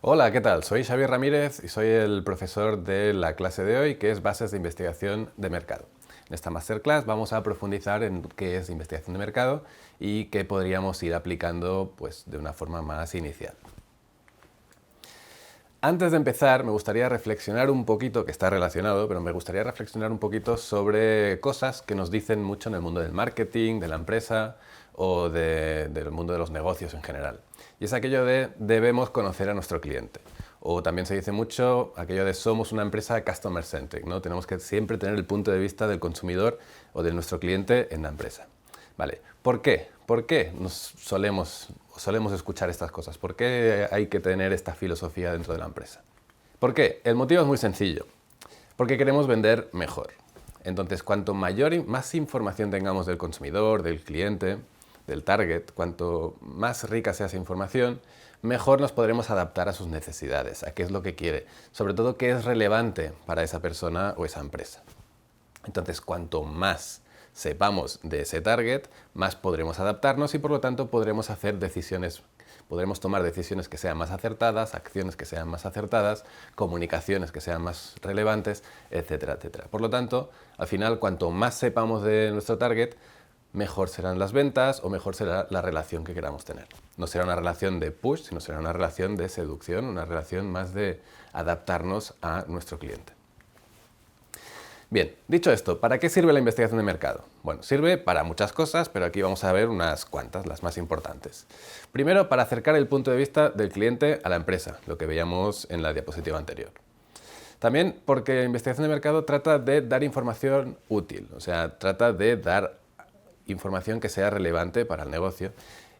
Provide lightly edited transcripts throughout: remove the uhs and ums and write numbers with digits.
Hola, ¿qué tal? Soy Xavier Ramírez y soy el profesor de la clase de hoy, que es Bases de Investigación de Mercado. En esta masterclass vamos a profundizar en qué es investigación de mercado y qué podríamos ir aplicando pues, de una forma más inicial. Antes de empezar, me gustaría reflexionar un poquito, que está relacionado, pero me gustaría reflexionar un poquito sobre cosas que nos dicen mucho en el mundo del marketing, de la empresa o del mundo de los negocios en general. Y es aquello de debemos conocer a nuestro cliente. O también se dice mucho aquello de somos una empresa customer centric, ¿no? Tenemos que siempre tener el punto de vista del consumidor o de nuestro cliente en la empresa. Vale, ¿por qué? ¿Por qué solemos escuchar estas cosas? ¿Por qué hay que tener esta filosofía dentro de la empresa? ¿Por qué? El motivo es muy sencillo. Porque queremos vender mejor. Entonces, cuanto más información tengamos del consumidor, del cliente, del target, cuanto más rica sea esa información, mejor nos podremos adaptar a sus necesidades, a qué es lo que quiere, sobre todo qué es relevante para esa persona o esa empresa. Entonces, cuanto más sepamos de ese target, más podremos adaptarnos y por lo tanto podremos tomar decisiones que sean más acertadas, acciones que sean más acertadas, comunicaciones que sean más relevantes, etcétera, etcétera. Por lo tanto, al final, cuanto más sepamos de nuestro target, mejor serán las ventas o mejor será la relación que queramos tener. No será una relación de push, sino será una relación de seducción, una relación más de adaptarnos a nuestro cliente. Bien, dicho esto, ¿para qué sirve la investigación de mercado? Bueno, sirve para muchas cosas, pero aquí vamos a ver unas cuantas, las más importantes. Primero, para acercar el punto de vista del cliente a la empresa, lo que veíamos en la diapositiva anterior. También porque la investigación de mercado trata de dar información útil, o sea, trata de dar información que sea relevante para el negocio.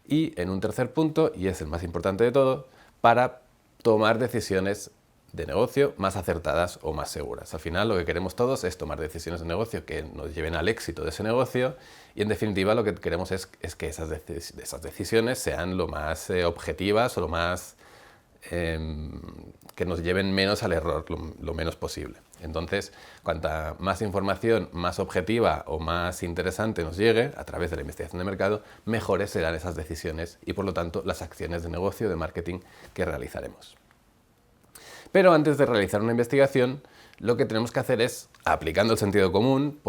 Y en un tercer punto, y es el más importante de todo, para tomar decisiones de negocio más acertadas o más seguras. Al final lo que queremos todos es tomar decisiones de negocio que nos lleven al éxito de ese negocio y en definitiva lo que queremos es que esas decisiones sean lo más objetivas o lo más que nos lleven menos al error, lo menos posible. Entonces, cuanta más información más objetiva o más interesante nos llegue a través de la investigación de mercado, mejores serán esas decisiones y por lo tanto las acciones de negocio, de marketing que realizaremos. Pero antes de realizar una investigación, lo que tenemos que hacer es, aplicando el sentido común,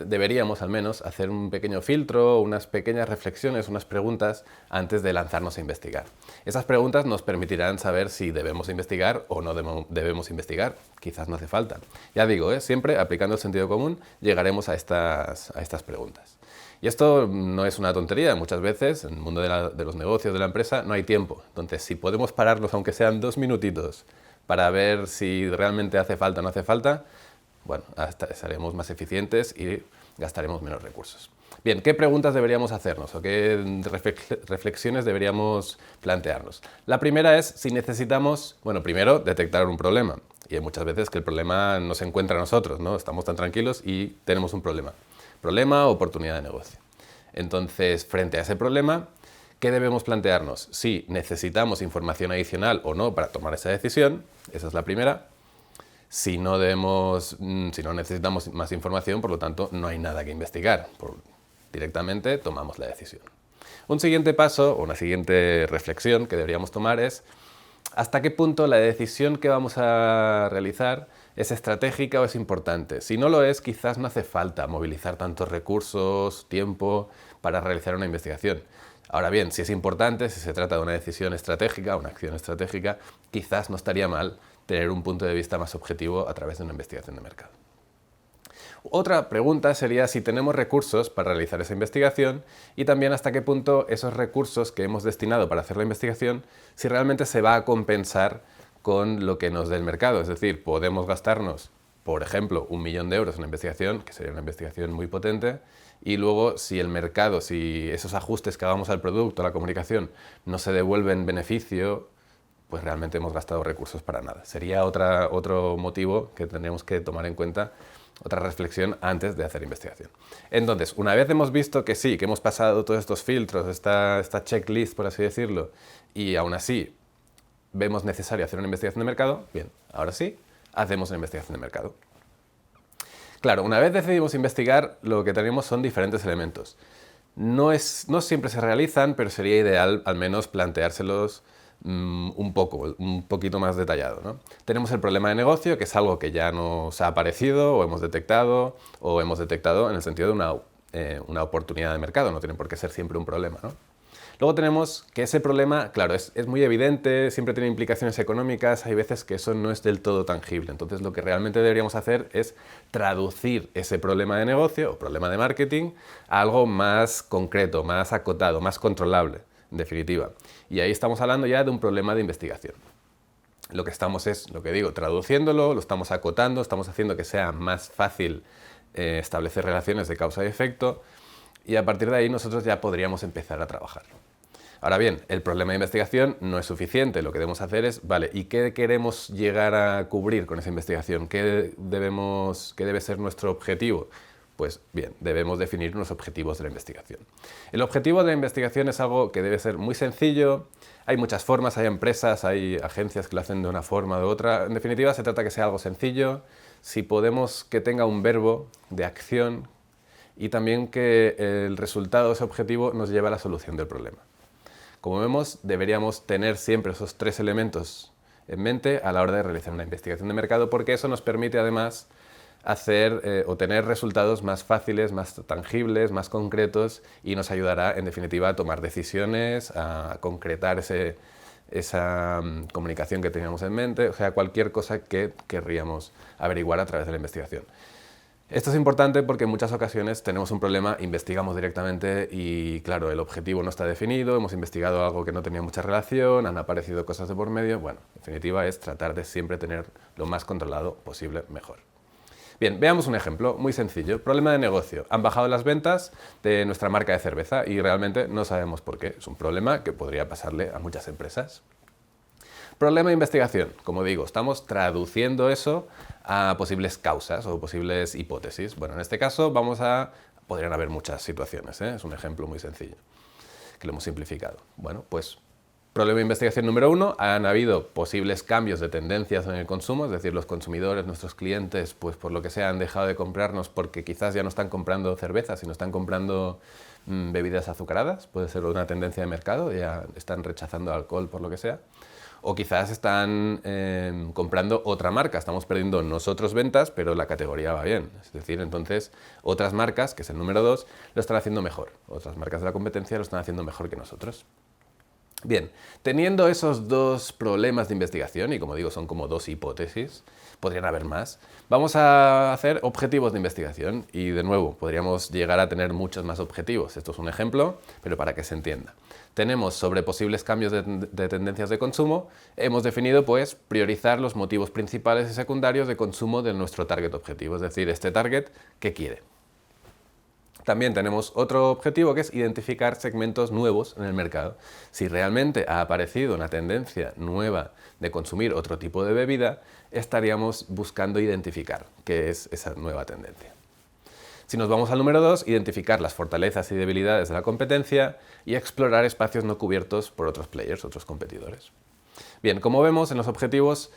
deberíamos al menos hacer un pequeño filtro, unas pequeñas reflexiones, unas preguntas antes de lanzarnos a investigar. Esas preguntas nos permitirán saber si debemos investigar o no debemos investigar. Quizás no hace falta. Ya digo, siempre aplicando el sentido común llegaremos a estas preguntas. Y esto no es una tontería. Muchas veces en el mundo de los negocios, de la empresa, no hay tiempo. Entonces, si podemos pararlos, aunque sean 2 minutitos, para ver si realmente hace falta o no hace falta, bueno, seremos más eficientes y gastaremos menos recursos. Bien, ¿qué preguntas deberíamos hacernos o qué reflexiones deberíamos plantearnos? La primera es si necesitamos, bueno, primero detectar un problema. Y hay muchas veces que el problema no se encuentra a nosotros, ¿no? Estamos tan tranquilos y tenemos un problema. Problema o oportunidad de negocio. Entonces, frente a ese problema, ¿qué debemos plantearnos? Si necesitamos información adicional o no para tomar esa decisión, esa es la primera. Si no necesitamos más información, por lo tanto, no hay nada que investigar. Directamente tomamos la decisión. Un siguiente paso o una siguiente reflexión que deberíamos tomar es hasta qué punto la decisión que vamos a realizar es estratégica o es importante. Si no lo es, quizás no hace falta movilizar tantos recursos, tiempo para realizar una investigación. Ahora bien, si es importante, si se trata de una decisión estratégica, una acción estratégica, quizás no estaría mal tener un punto de vista más objetivo a través de una investigación de mercado. Otra pregunta sería si tenemos recursos para realizar esa investigación y también hasta qué punto esos recursos que hemos destinado para hacer la investigación, si realmente se va a compensar con lo que nos dé el mercado. Es decir, podemos gastarnos, por ejemplo, 1 millón de euros en una investigación, que sería una investigación muy potente, y luego si el mercado, si esos ajustes que hagamos al producto, a la comunicación, no se devuelven beneficio, pues realmente hemos gastado recursos para nada. Sería otro motivo que tendríamos que tomar en cuenta, otra reflexión antes de hacer investigación. Entonces, una vez hemos visto que sí, que hemos pasado todos estos filtros, esta checklist, por así decirlo, y aún así vemos necesario hacer una investigación de mercado, bien, ahora sí, hacemos una investigación de mercado. Claro, una vez decidimos investigar, lo que tenemos son diferentes elementos. No siempre se realizan, pero sería ideal al menos planteárselos un poquito más detallado, ¿no? Tenemos el problema de negocio, que es algo que ya nos ha aparecido o hemos detectado en el sentido de una oportunidad de mercado, no tiene por qué ser siempre un problema, ¿no? Luego tenemos que ese problema, claro, es muy evidente, siempre tiene implicaciones económicas, hay veces que eso no es del todo tangible. Entonces lo que realmente deberíamos hacer es traducir ese problema de negocio o problema de marketing a algo más concreto, más acotado, más controlable, en definitiva. Y ahí estamos hablando ya de un problema de investigación. Lo que estamos es, lo que digo, traduciéndolo, lo estamos acotando, estamos haciendo que sea más fácil establecer relaciones de causa y efecto, y a partir de ahí nosotros ya podríamos empezar a trabajar. Ahora bien, el problema de investigación no es suficiente. Lo que debemos hacer es, vale, ¿y qué queremos llegar a cubrir con esa investigación? ¿Qué debe ser nuestro objetivo? Pues bien, debemos definir unos objetivos de la investigación. El objetivo de la investigación es algo que debe ser muy sencillo. Hay muchas formas, hay empresas, hay agencias que lo hacen de una forma o de otra. En definitiva, se trata de que sea algo sencillo. Si podemos que tenga un verbo de acción y también que el resultado de ese objetivo nos lleve a la solución del problema. Como vemos, deberíamos tener siempre esos tres elementos en mente a la hora de realizar una investigación de mercado, porque eso nos permite además hacer o tener resultados más fáciles, más tangibles, más concretos, y nos ayudará en definitiva a tomar decisiones, a concretar esa comunicación que teníamos en mente, o sea, cualquier cosa que querríamos averiguar a través de la investigación. Esto es importante porque en muchas ocasiones tenemos un problema, investigamos directamente y, claro, el objetivo no está definido, hemos investigado algo que no tenía mucha relación, han aparecido cosas de por medio. Bueno, en definitiva es tratar de siempre tener lo más controlado posible, mejor. Bien, veamos un ejemplo muy sencillo. Problema de negocio. Han bajado las ventas de nuestra marca de cerveza y realmente no sabemos por qué. Es un problema que podría pasarle a muchas empresas. Problema de investigación. Como digo, estamos traduciendo eso a posibles causas o posibles hipótesis. Bueno, en este caso podrían haber muchas situaciones, ¿eh? Es un ejemplo muy sencillo, que lo hemos simplificado. Bueno, pues problema de investigación número 1, han habido posibles cambios de tendencias en el consumo, es decir, los consumidores, nuestros clientes, pues por lo que sea, han dejado de comprarnos porque quizás ya no están comprando cerveza, sino están comprando bebidas azucaradas, puede ser una tendencia de mercado, ya están rechazando alcohol por lo que sea. O quizás están comprando otra marca, estamos perdiendo nosotros ventas, pero la categoría va bien. Es decir, entonces otras marcas, que es el número 2, lo están haciendo mejor. Otras marcas de la competencia lo están haciendo mejor que nosotros. Bien, teniendo esos dos problemas de investigación, y como digo, son como dos hipótesis, podrían haber más, vamos a hacer objetivos de investigación y, de nuevo, podríamos llegar a tener muchos más objetivos. Esto es un ejemplo, pero para que se entienda. Tenemos sobre posibles cambios de tendencias de consumo, hemos definido pues priorizar los motivos principales y secundarios de consumo de nuestro target objetivo, es decir, este target, ¿qué quiere? También tenemos otro objetivo que es identificar segmentos nuevos en el mercado. Si realmente ha aparecido una tendencia nueva de consumir otro tipo de bebida, estaríamos buscando identificar qué es esa nueva tendencia. Si nos vamos al número 2, identificar las fortalezas y debilidades de la competencia y explorar espacios no cubiertos por otros players, otros competidores. Bien, como vemos en los objetivos,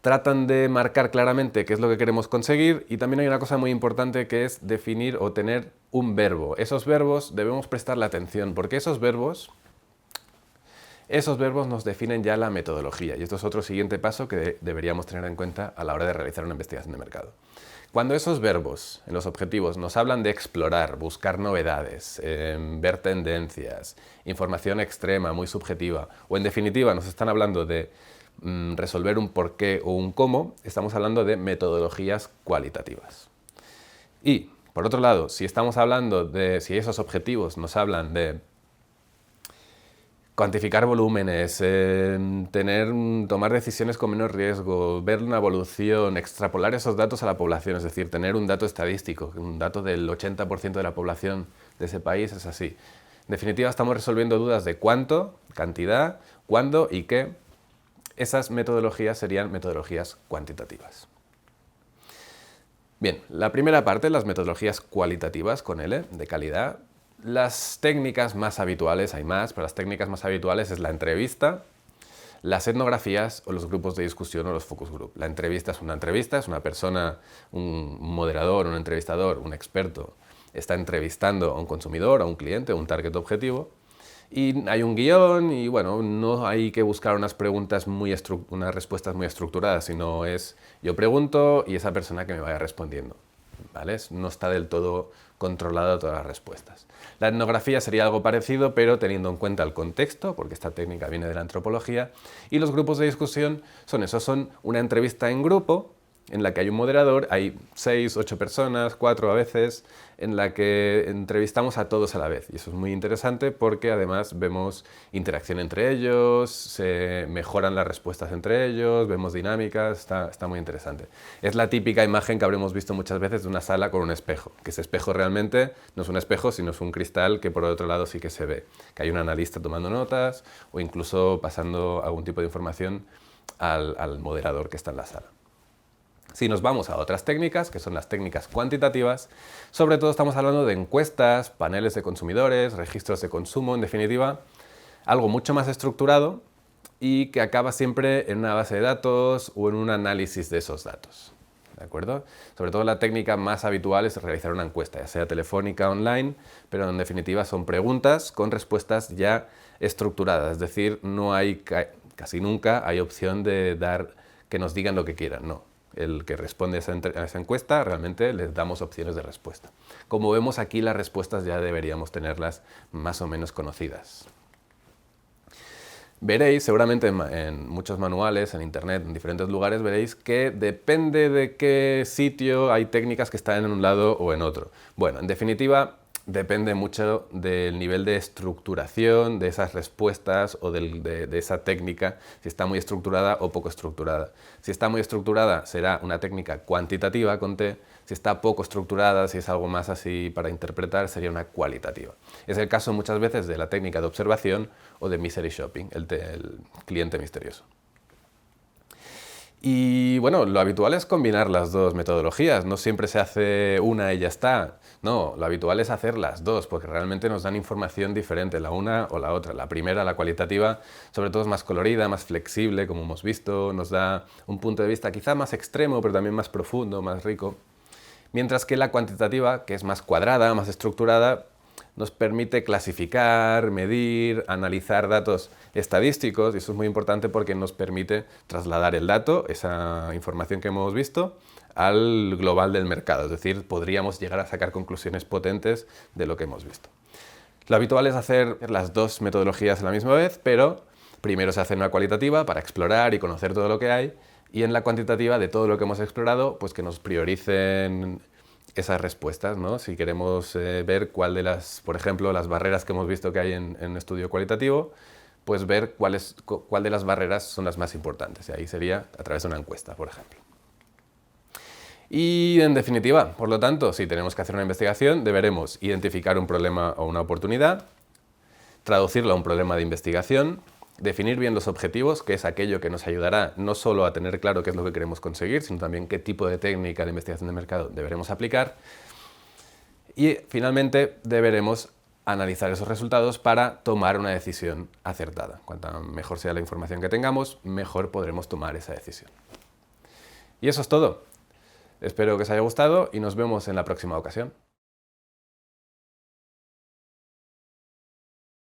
tratan de marcar claramente qué es lo que queremos conseguir, y también hay una cosa muy importante que es definir o tener un verbo. Esos verbos debemos prestarle atención porque esos verbos nos definen ya la metodología, y esto es otro siguiente paso que deberíamos tener en cuenta a la hora de realizar una investigación de mercado. Cuando esos verbos en los objetivos nos hablan de explorar, buscar novedades, ver tendencias, información extrema, muy subjetiva, o en definitiva nos están hablando de resolver un porqué o un cómo, estamos hablando de metodologías cualitativas. Y, por otro lado, si si esos objetivos nos hablan de cuantificar volúmenes, tomar decisiones con menos riesgo, ver una evolución, extrapolar esos datos a la población, es decir, tener un dato estadístico, un dato del 80% de la población de ese país es así. En definitiva, estamos resolviendo dudas de cuánto, cantidad, cuándo y qué. Esas metodologías serían metodologías cuantitativas. Bien, la primera parte, las metodologías cualitativas con L, de calidad. Las técnicas más habituales, hay más, pero las técnicas más habituales es la entrevista, las etnografías o los grupos de discusión o los focus group. La entrevista, es una persona, un moderador, un entrevistador, un experto, está entrevistando a un consumidor, a un cliente, a un target objetivo. Y hay un guión y bueno, no hay que buscar unas unas respuestas muy estructuradas, sino es yo pregunto y esa persona que me vaya respondiendo, ¿vale? No está del todo controlado todas las respuestas. La etnografía sería algo parecido, pero teniendo en cuenta el contexto, porque esta técnica viene de la antropología, y los grupos de discusión son eso, son una entrevista en grupo, en la que hay un moderador, hay 6, 8 personas, 4 a veces, en la que entrevistamos a todos a la vez. Y eso es muy interesante porque además vemos interacción entre ellos, se mejoran las respuestas entre ellos, vemos dinámicas, está muy interesante. Es la típica imagen que habremos visto muchas veces de una sala con un espejo, que ese espejo realmente no es un espejo, sino es un cristal que por otro lado sí que se ve, que hay un analista tomando notas o incluso pasando algún tipo de información al moderador que está en la sala. Si nos vamos a otras técnicas, que son las técnicas cuantitativas, sobre todo estamos hablando de encuestas, paneles de consumidores, registros de consumo, en definitiva, algo mucho más estructurado y que acaba siempre en una base de datos o en un análisis de esos datos. ¿De acuerdo? Sobre todo la técnica más habitual es realizar una encuesta, ya sea telefónica o online, pero en definitiva son preguntas con respuestas ya estructuradas, es decir, no hay, casi nunca hay opción de que nos digan lo que quieran, no. El que responde a esa encuesta, realmente les damos opciones de respuesta. Como vemos aquí, las respuestas ya deberíamos tenerlas más o menos conocidas. Veréis, seguramente en muchos manuales, en internet, en diferentes lugares, veréis que depende de qué sitio hay técnicas que están en un lado o en otro. Bueno, en definitiva, depende mucho del nivel de estructuración de esas respuestas o de esa técnica, si está muy estructurada o poco estructurada. Si está muy estructurada será una técnica cuantitativa con T, si está poco estructurada, si es algo más así para interpretar, sería una cualitativa. Es el caso muchas veces de la técnica de observación o de mystery shopping, el cliente misterioso. Y bueno, lo habitual es combinar las dos metodologías, no siempre se hace una y ya está. No, lo habitual es hacer las dos, porque realmente nos dan información diferente, la una o la otra. La primera, la cualitativa, sobre todo es más colorida, más flexible, como hemos visto, nos da un punto de vista quizá más extremo, pero también más profundo, más rico. Mientras que la cuantitativa, que es más cuadrada, más estructurada, nos permite clasificar, medir, analizar datos estadísticos, y eso es muy importante porque nos permite trasladar el dato, esa información que hemos visto, al global del mercado, es decir, podríamos llegar a sacar conclusiones potentes de lo que hemos visto. Lo habitual es hacer las dos metodologías a la misma vez, pero primero se hace una cualitativa para explorar y conocer todo lo que hay, y en la cuantitativa de todo lo que hemos explorado, pues que nos prioricen esas respuestas, ¿no? Si queremos ver cuál de las, por ejemplo, las barreras que hemos visto que hay en un estudio cualitativo, pues ver cuál de las barreras son las más importantes. Y ahí sería a través de una encuesta, por ejemplo. Y en definitiva, por lo tanto, si tenemos que hacer una investigación, deberemos identificar un problema o una oportunidad, traducirlo a un problema de investigación, definir bien los objetivos, que es aquello que nos ayudará no solo a tener claro qué es lo que queremos conseguir, sino también qué tipo de técnica de investigación de mercado deberemos aplicar. Y finalmente deberemos analizar esos resultados para tomar una decisión acertada. Cuanto mejor sea la información que tengamos, mejor podremos tomar esa decisión. Y eso es todo. Espero que os haya gustado y nos vemos en la próxima ocasión.